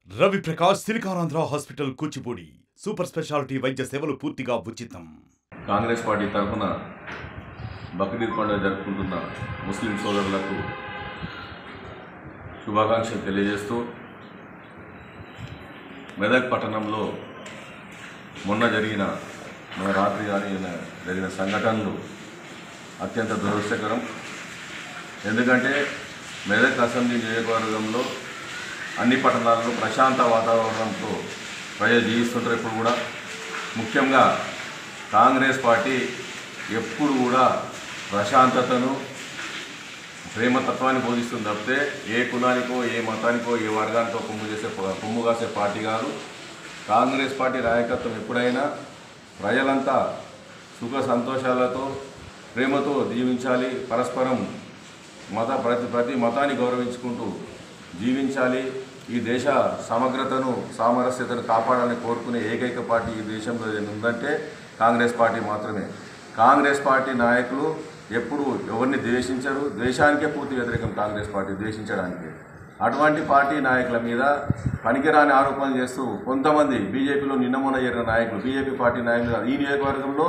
Ravi Prakash Siliconandhra hospital Kuchipudi super speciality వైద్య సేవలు పూర్తిగా ఉచితం. కాంగ్రెస్ పార్టీ తరఫున బక్రీద్ పండుగ జరుపుకుంటున్న ముస్లిం సోదరులకు శుభాకాంక్షలు తెలియజేస్తూ మెదక్ పట్టణంలో మొన్న రాత్రి జరిగిన సంఘటనలు అత్యంత దురదృష్టకరం. ఎందుకంటే మెదక్ అసెంబ్లీ నియోజకవర్గంలో అన్ని పట్టణాల్లో ప్రశాంత వాతావరణంతో ప్రజలు జీవిస్తుంటారు. ఎప్పుడు కూడా ముఖ్యంగా కాంగ్రెస్ పార్టీ ఎప్పుడు కూడా ప్రశాంతతను ప్రేమతత్వాన్ని బోధిస్తుంది తప్పితే ఏ కులానికో ఏ మతానికో ఏ వర్గానికో కొమ్ము కాసే పార్టీ కాదు. కాంగ్రెస్ పార్టీ నాయకత్వం ఎప్పుడైనా ప్రజలంతా సుఖ సంతోషాలతో ప్రేమతో జీవించాలి, పరస్పరం ప్రతి మతాన్ని గౌరవించుకుంటూ జీవించాలి, ఈ దేశ సమగ్రతను సామరస్యతను కాపాడాలని కోరుకునే ఏకైక పార్టీ ఈ దేశంలో ఉందంటే కాంగ్రెస్ పార్టీ మాత్రమే. కాంగ్రెస్ పార్టీ నాయకులు ఎప్పుడు ఎవరిని ద్వేషించరు, ద్వేషానికే పూర్తి వ్యతిరేకం కాంగ్రెస్ పార్టీ, ద్వేషించడానికి. అటువంటి పార్టీ నాయకుల మీద పనికిరాని ఆరోపణలు చేస్తూ కొంతమంది బీజేపీలో నిన్నమొన్న చేరిన నాయకులు, బీజేపీ పార్టీ నాయకులు, ఈ నియోజకవర్గంలో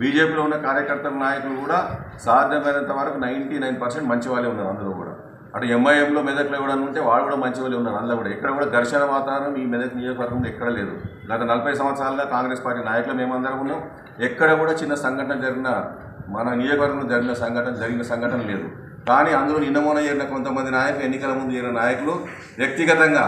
బీజేపీలో ఉన్న కార్యకర్తల నాయకులు కూడా సాధ్యమైనంత వరకు 99% మంచి వాళ్ళే ఉన్నారు. అందులో కూడా అటు ఎంఐఎంలో మెదక్లో కూడా ఉంటే వాళ్ళు కూడా మంచి వాళ్ళు ఉన్నారు. అందులో కూడా ఎక్కడ కూడా ఘర్షణ వాతావరణం ఈ మెదక్ నియోజకవర్గంలో ఎక్కడ లేదు. గత 40 సంవత్సరాలుగా కాంగ్రెస్ పార్టీ నాయకులు మేమందరం ఉన్నాం. ఎక్కడ కూడా చిన్న సంఘటన మన నియోజకవర్గంలో జరిగిన సంఘటన లేదు. కానీ అందులో నిన్నమొన్న చేరిన కొంతమంది నాయకులు, ఎన్నికల ముందు చేరిన నాయకులు వ్యక్తిగతంగా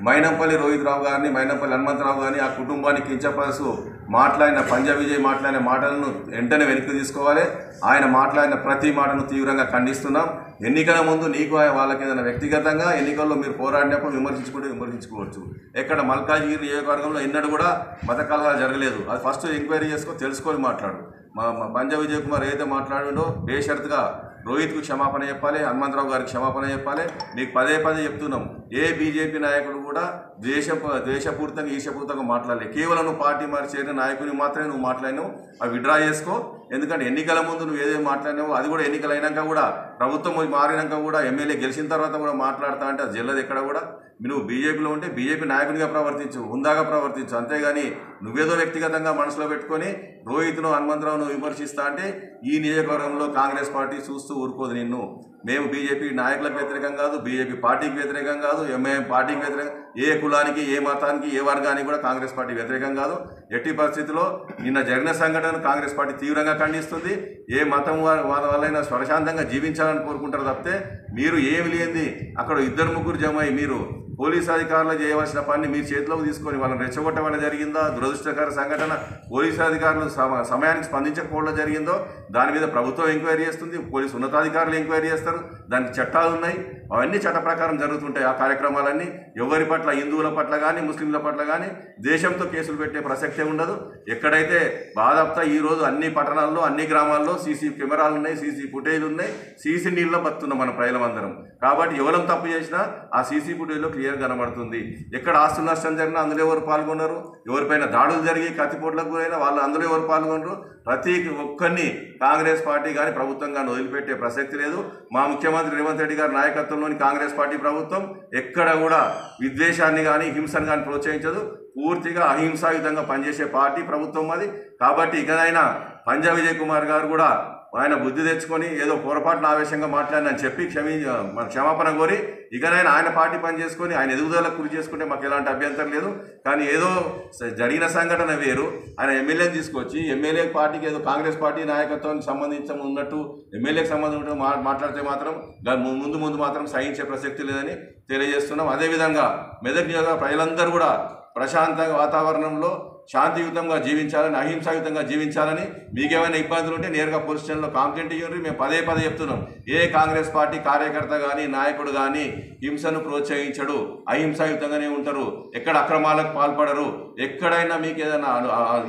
మైనంపల్లి రోహిత్ రావు గారిని, మైనంపల్లి హనుమంతరావు గారిని, ఆ కుటుంబాన్ని కించపరుస్తూ మాట్లాడిన పంజాబ్ విజయ్ మాట్లాడిన మాటలను వెంటనే వెనక్కి తీసుకోవాలి. ఆయన మాట్లాడిన ప్రతి మాటను తీవ్రంగా ఖండిస్తున్నాం. ఎన్నికల ముందు నీకు వాళ్ళకి ఏదైనా వ్యక్తిగతంగా ఎన్నికల్లో మీరు పోరాడినప్పుడు విమర్శించుకోవచ్చు. ఎక్కడ మల్కాజ్గిరి నియోజకవర్గంలో ఎన్నడూ కూడా మత కలహాలు జరగలేదు. అది ఫస్ట్ ఎంక్వైరీ తెలుసుకొని మాట్లాడు. మా పంజాబ్ విజయ్ కుమార్ ఏదైతే మాట్లాడిండో బేషరతుగా రోహిత్కు క్షమాపణ చెప్పాలి, హనుమంతరావు గారికి క్షమాపణ చెప్పాలి. మీకు పదే చెప్తున్నాం, ఏ బీజేపీ నాయకుడు కూడా ద్వేషపూరితంగా ఈర్ష్యపూరితంగా మాట్లాడలేదు. కేవలం నువ్వు పార్టీ మారి చేరిన నాయకుని మాత్రమే నువ్వు మాట్లాడినావు. అవి విడ్రా చేసుకో. ఎందుకంటే ఎన్నికల ముందు నువ్వు ఏదేమి మాట్లాడినావు అది కూడా ఎన్నికలు అయినాక కూడా, ప్రభుత్వం మారినాక కూడా, ఎమ్మెల్యే గెలిచిన తర్వాత కూడా మాట్లాడతా అంటే అది జల్లదు. ఎక్కడ కూడా నువ్వు బీజేపీలో ఉంటే బీజేపీ నాయకునిగా ప్రవర్తించు, హుందాగా ప్రవర్తించు. అంతేగాని నువ్వేదో వ్యక్తిగతంగా మనసులో పెట్టుకొని రోహిత్ను, హనుమంతరావును విమర్శిస్తా అంటే ఈ నియోజకవర్గంలో కాంగ్రెస్ పార్టీ చూస్తూ ఊరుకోదు నిన్ను. మేము బీజేపీ నాయకులకు వ్యతిరేకం కాదు, బీజేపీ పార్టీకి వ్యతిరేకం కాదు, ఎంఐఎం పార్టీకి వ్యతిరేకం, ఏ కులానికి, ఏ మతానికి, ఏ వర్గానికి కూడా కాంగ్రెస్ పార్టీ వ్యతిరేకం కాదు. ఎట్టి పరిస్థితుల్లో నిన్న జరిగిన సంఘటనను కాంగ్రెస్ పార్టీ తీవ్రంగా ఖండిస్తుంది. ఏ మతం వాళ్ళైనా ప్రశాంతంగా జీవించాలని కోరుకుంటారు తప్పితే మీరు ఏమి లేనిది అక్కడ 2-3 జమ అయ్యి మీరు పోలీసు అధికారులు చేయవలసిన పని మీరు చేతిలోకి తీసుకొని వాళ్ళని రెచ్చగొట్టడం జరిగిందా? దురదృష్టకర సంఘటన. పోలీసు అధికారులు సమయానికి స్పందించకపోవడం జరిగిందో దాని మీద ప్రభుత్వం ఎంక్వైరీ చేస్తుంది, పోలీసు ఉన్నతాధికారులు ఎంక్వైరీ చేస్తారు. దానికి చట్టాలు ఉన్నాయి, అవన్నీ చట్ట ప్రకారం జరుగుతుంటాయి. ఆ కార్యక్రమాలన్నీ ఎవరి పట్ల, హిందువుల పట్ల కానీ ముస్లింల పట్ల కానీ దేశంతో కేసులు పెట్టే ప్రసక్తే ఉండదు. ఎక్కడైతే బాధాప్తా ఈరోజు అన్ని పట్టణాల్లో, అన్ని గ్రామాల్లో సీసీ కెమెరాలు ఉన్నాయి, సీసీ ఫుటేజ్లు ఉన్నాయి, సీసీ నీళ్ళలో బతున్నాం మన ప్రజలందరం. కాబట్టి ఎవరం తప్పు చేసినా ఆ సీసీ ఫుటేజ్లో క్లియర్ కనబడుతుంది. ఎక్కడ ఆస్తు నష్టం జరిగినా అందులో ఎవరు పాల్గొన్నారు, ఎవరిపైన దాడులు జరిగి కత్తిపోట్లకు గురైనా వాళ్ళు అందులో ఎవరు పాల్గొన్నారు. ప్రతి ఒక్కరిని కాంగ్రెస్ పార్టీ కానీ ప్రభుత్వం కానీ వదిలిపెట్టే ప్రసక్తి లేదు. మా ముఖ్యమంత్రి రేవంత్ రెడ్డి గారి నాయకత్వంలోని కాంగ్రెస్ పార్టీ ప్రభుత్వం ఎక్కడ కూడా విద్వేషాన్ని కానీ హింసను కానీ ప్రోత్సహించదు. పూర్తిగా అహింసాయుతంగా పనిచేసే పార్టీ ప్రభుత్వం అది. కాబట్టి ఇకనైనా పంజాబ్ విజయ్ కుమార్ గారు కూడా ఆయన బుద్ధి తెచ్చుకొని ఏదో పొరపాటున ఆవేశంగా మాట్లాడినని చెప్పి క్షమాపణ కోరి ఇకనైనా ఆయన పార్టీ పని చేసుకొని ఆయన ఎదుగుదలకు కృషి చేసుకుంటే మాకు ఎలాంటి అభ్యంతరం లేదు. కానీ ఏదో జరిగిన సంఘటన వేరు, ఆయన ఎమ్మెల్యేని తీసుకొచ్చి ఎమ్మెల్యే పార్టీకి ఏదో కాంగ్రెస్ పార్టీ నాయకత్వానికి సంబంధించి ఉన్నట్టు, ఎమ్మెల్యేకి సంబంధించి మాట్లాడితే మాత్రం ముందు మాత్రం సహించే ప్రసక్తి లేదని తెలియజేస్తున్నాం. అదేవిధంగా మెదక్ నియోజకవర్గ ప్రజలందరూ కూడా ప్రశాంత వాతావరణంలో శాంతియుతంగా జీవించాలని, అహింసాయుతంగా జీవించాలని, మీకేమైనా ఇబ్బందులు ఉంటే నేరుగా పోలీస్ స్టేషన్లో కంప్లైంట్ ఇవ్వండి. మేము పదే చెప్తున్నాం, ఏ కాంగ్రెస్ పార్టీ కార్యకర్త కానీ నాయకుడు కానీ హింసను ప్రోత్సహించడు, అహింసాయుతంగానే ఉంటారు, ఎక్కడ అక్రమాలకు పాల్పడరు. ఎక్కడైనా మీకు ఏదైనా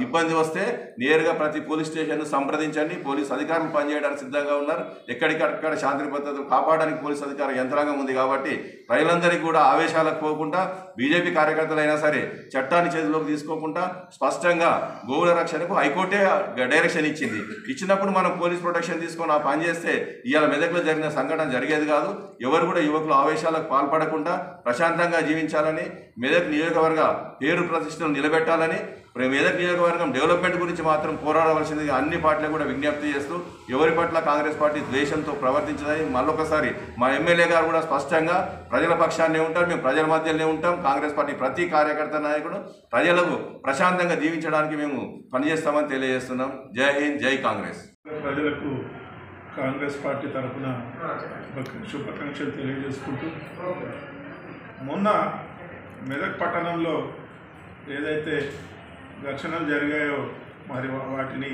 ఇబ్బంది వస్తే నేరుగా ప్రతి పోలీస్ స్టేషన్ సంప్రదించండి. పోలీస్ అధికారులు పనిచేయడానికి సిద్ధంగా ఉన్నారు. ఎక్కడికక్కడ శాంతి భద్రతలు కాపాడడానికి పోలీస్ అధికార యంత్రాంగం ఉంది. కాబట్టి ప్రజలందరికీ కూడా ఆవేశాలకు పోకుండా, బీజేపీ కార్యకర్తలైనా సరే చట్టాన్ని చేతిలోకి తీసుకోకుండా స్పష్టంగా గోవుల రక్షణకు హైకోర్టే డైరెక్షన్ ఇచ్చినప్పుడు మనం పోలీస్ ప్రొటెక్షన్ తీసుకొని ఆ పని చేస్తే ఇవాళ మెదక్లో జరిగిన సంఘటన జరిగేది కాదు. ఎవరు కూడా యువకులు ఆవేశాలకు పాల్పడకుండా ప్రశాంతంగా జీవించాలని మెదక్ నియోజకవర్గ పేరు ప్రతిష్టలు నిలబెట్టాలని మెదక్ నియోజకవర్గం డెవలప్మెంట్ గురించి మాత్రం పోరాడవలసిందిగా అన్ని పార్టీలు కూడా విజ్ఞప్తి చేస్తూ ఎవరి పట్ల కాంగ్రెస్ పార్టీ ద్వేషంతో ప్రవర్తించదని మళ్ళొకసారి మా ఎమ్మెల్యే గారు కూడా స్పష్టంగా ప్రజల పక్షాన్నే ఉంటారు, మేము ప్రజల మధ్యలోనే ఉంటాం. కాంగ్రెస్ పార్టీ ప్రతి కార్యకర్త నాయకుడు ప్రజలకు ప్రశాంతంగా జీవించడానికి మేము పనిచేస్తామని తెలియజేస్తున్నాం. జై హింద్, జై కాంగ్రెస్. ప్రజలకు కాంగ్రెస్ పార్టీ తరఫున శుభాకాంక్షలు తెలియజేసుకుంటూ, మొన్న మెదక్ పట్టణంలో ఏదైతే ఘర్షణలు జరిగాయో మరి వాటిని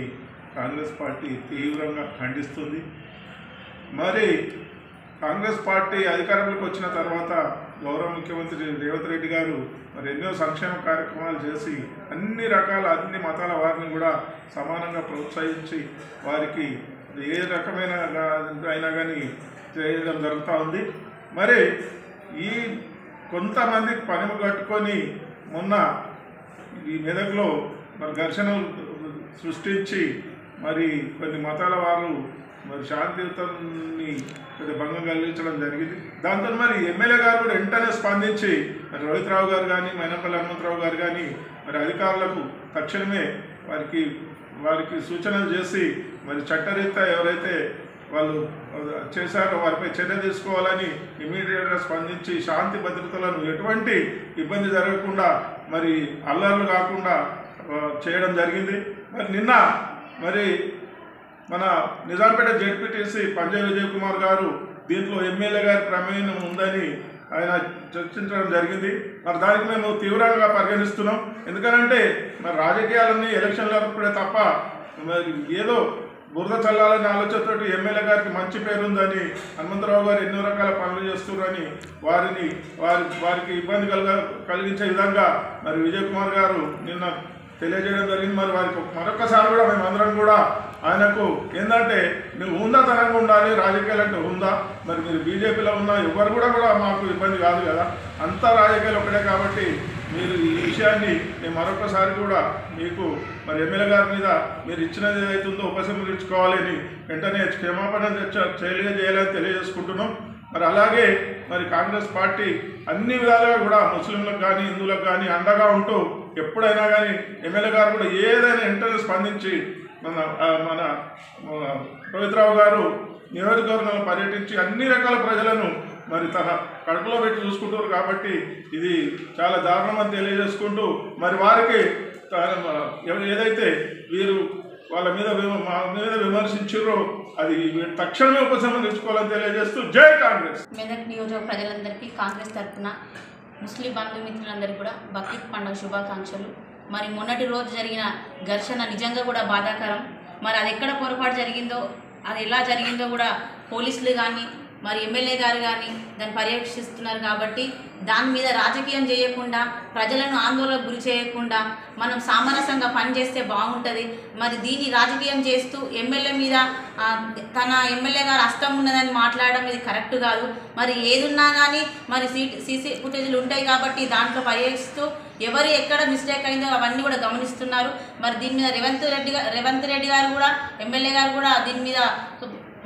కాంగ్రెస్ పార్టీ తీవ్రంగా ఖండిస్తుంది. మరి కాంగ్రెస్ పార్టీ అధికారంలోకి వచ్చిన తర్వాత గౌరవ ముఖ్యమంత్రి రేవంత్ రెడ్డి గారు మరి ఎన్నో సంక్షేమ కార్యక్రమాలు చేసి అన్ని మతాల వారిని కూడా సమానంగా ప్రోత్సహించి వారికి ఏ రకమైన అయినా కానీ చేయడం జరుగుతూ ఉంది. మరి ఈ కొంతమంది పనిము కట్టుకొని మొన్న ఈ మెదక్లో మరి ఘర్షణలు సృష్టించి మరి కొన్ని మతాల వారు మరి శాంతియుతాన్ని కొద్దిగా భంగం కలిగించడం జరిగింది. దాంతో మరి ఎమ్మెల్యే గారు కూడా వెంటనే స్పందించి మరి రోహిత్ రావు గారు కానీ మైనంపల్లి హనుమంతరావు గారు కానీ మరి అధికారులకు తక్షణమే వారికి సూచనలు చేసి మరి చట్టరీత్యా ఎవరైతే వాళ్ళు చేశారో వారిపై చర్య తీసుకోవాలని ఇమీడియట్గా స్పందించి శాంతి భద్రతలను ఎటువంటి ఇబ్బంది జరగకుండా మరి అల్లర్లు కాకుండా చేయడం జరిగింది. మరి నిన్న మరి మన నిజాంపేట జెడ్పీటీసీ పంజాబ్ విజయ్ కుమార్ గారు దీంట్లో ఎమ్మెల్యే గారి ప్రమేయం ఉందని ఆయన చర్చించడం జరిగింది. మరి దానికి మేము తీవ్రంగా పరిగణిస్తున్నాం. ఎందుకనంటే మరి రాజకీయాలన్నీ ఎలక్షన్లప్పుడే తప్ప మరి ఏదో బురద చల్లాలనే ఆలోచనతో ఎమ్మెల్యే గారికి మంచి పేరుందని హనుమంతరావు గారు ఎన్నో రకాల పనులు చేస్తున్నారని వారికి ఇబ్బంది కలిగించే విధంగా మరి విజయ్ కుమార్ గారు నిన్న తెలియజేయడం జరిగింది. మరి వారికి మరొకసారి కూడా మేమందరం కూడా ఆయనకు ఏంటంటే నువ్వు హుందాతనంగా ఉండాలి, రాజకీయాలు అంటే ఉందా, మరి మీరు బీజేపీలో ఉన్నా ఎవరు కూడా మాకు ఇబ్బంది కాదు కదా, అంతా రాజకీయాలు ఒకటే. కాబట్టి మీరు ఈ విషయాన్ని నేను మరొకసారి కూడా మీకు మరి ఎమ్మెల్యే గారి మీద మీరు ఇచ్చినది ఏదైతుందో ఉపసంహరించుకోవాలని వెంటనే క్షమాపణ చేయాలని తెలియజేసుకుంటున్నాం. మరి అలాగే మరి కాంగ్రెస్ పార్టీ అన్ని విధాలుగా కూడా ముస్లింలకు కానీ హిందువులకు కానీ అండగా ఉంటూ ఎప్పుడైనా కానీ ఎమ్మెల్యే గారు కూడా ఏదైనా వెంటనే స్పందించి మన రోహిత్ రావు గారు నియోజకవర్గంలో పర్యటించి అన్ని రకాల ప్రజలను మరి తన కడుపులో పెట్టి చూసుకుంటారు. కాబట్టి ఇది చాలా దారుణమని తెలియజేసుకుంటూ మరి వారికి ఏదైతే వీరు వాళ్ళ మీద మా మీద విమర్శించారో అది తక్షణమే ఉపసంహరించుకోవాలని తెలియజేస్తూ జై కాంగ్రెస్. మెదక్ నియోజక ప్రజలందరికీ కాంగ్రెస్ తరఫున ముస్లిం బంధుమిత్రులందరికీ కూడా బక్రీద్ పండుగ శుభాకాంక్షలు. మరి మొన్నటి రోజు జరిగిన ఘర్షణ నిజంగా కూడా బాధాకరం. మరి అది ఎక్కడ పొరపాటు జరిగిందో, అది ఎలా జరిగిందో కూడా పోలీసులు కానీ మరి ఎమ్మెల్యే గారు కానీ దాన్ని పర్యవేక్షిస్తున్నారు. కాబట్టి దాని మీద రాజకీయం చేయకుండా ప్రజలను ఆందోళనకు గురి చేయకుండా మనం సామరస్యంగా పనిచేస్తే బాగుంటుంది. మరి దీన్ని రాజకీయం చేస్తూ ఎమ్మెల్యే మీద తన ఎమ్మెల్యే గారు హస్తం ఉన్నదని మాట్లాడడం ఇది కరెక్ట్ కాదు. మరి ఏదున్నా కానీ మరి సీసీ ఫుటేజ్లు ఉంటాయి కాబట్టి దాంట్లో పర్యవేక్షిస్తూ ఎవరు ఎక్కడ మిస్టేక్ అయిందో అవన్నీ కూడా గమనిస్తున్నారు. మరి దీని మీద రేవంత్ రెడ్డి గారు కూడా ఎమ్మెల్యే గారు కూడా దీని మీద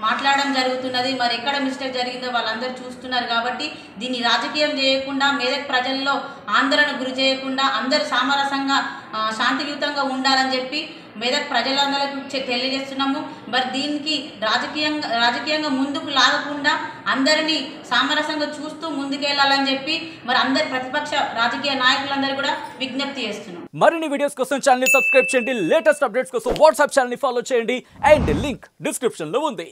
మాట్లాడడం జరుగుతున్నది. మరి ఎక్కడ మిస్టేక్ జరిగిందో వాళ్ళందరూ చూస్తున్నారు. కాబట్టి దీన్ని రాజకీయం చేయకుండా మెదక్ ప్రజల్లో ఆందోళన గురి చేయకుండా అందరూ సామరస్యంగా శాంతియుతంగా ఉండాలని చెప్పి మెదక్ ప్రజలందరికీ తెలియజేస్తున్నాము. మరి దీనికి రాజకీయంగా ముందుకు లాగకుండా అందరినీ సామరస్యంగా చూస్తూ ముందుకెళ్లాలని చెప్పి మరి అందరి ప్రతిపక్ష రాజకీయ నాయకులందరూ కూడా విజ్ఞప్తి చేస్తున్నాం. మరిన్ని వీడియోస్ కోసం ఛానల్ ని సబ్స్క్రైబ్ చేయండి, లేటెస్ట్ అప్డేట్స్ కోసం వాట్సాప్ ఛానల్ ని ఫాలో చేయండి అండ్ లింక్ డిస్క్రిప్షన్ లో ఉంది.